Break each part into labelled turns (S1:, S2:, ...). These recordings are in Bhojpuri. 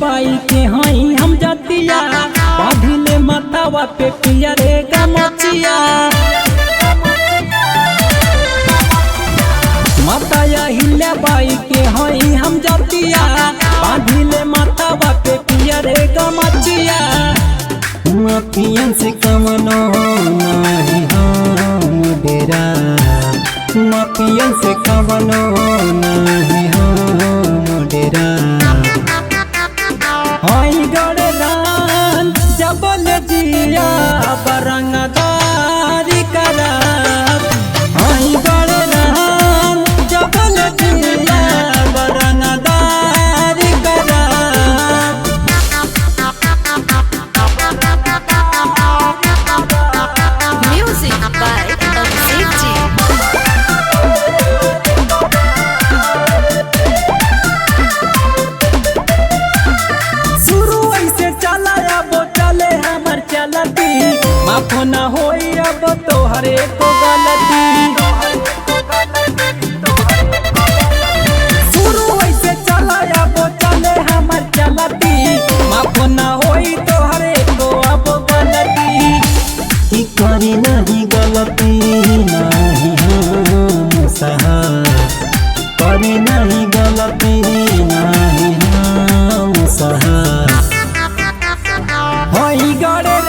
S1: बाई के हई हम जतिया बांधिले माथावा पे पिया रे गमछिया माता हिल्या बाई के हई हम जतिया बांधिले माथावा पे पिया रे गमछिया माफियन से कमनो नहीं हम डेरा माफियन से कमनो नहीं हम डेरा हई गड़रान जबल जिया बरंगदारी करब हई गड़रान जबल जिया बरंगदारी करब
S2: Music by Abhishek Ji.
S1: माफ न होई अब तोहरे को गलती शुरू ऐसे चला अब चले हमर चलती माफ न होई तोहरे को अब गलती करी नहीं गलती नहीं हम सहा करी नहीं गलती नहीं हम सहा होई गड़े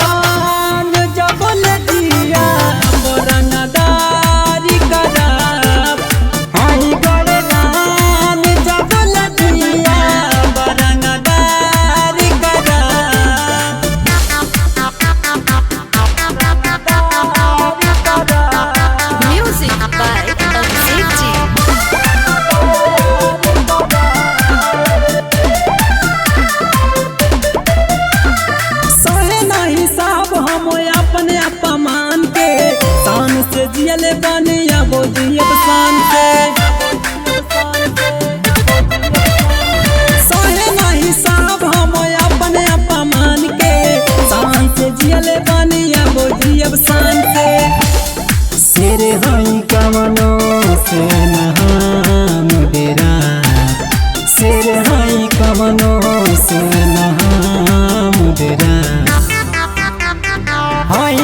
S1: जियले बनिया बोझियब शान से सहे नहीं साहब हम अपने अपमान के शान से जियले बनिया बोझियब शान से शेर हई कमनो से नहाम डेरा शेर हई कमनो से नहाम डेरा हई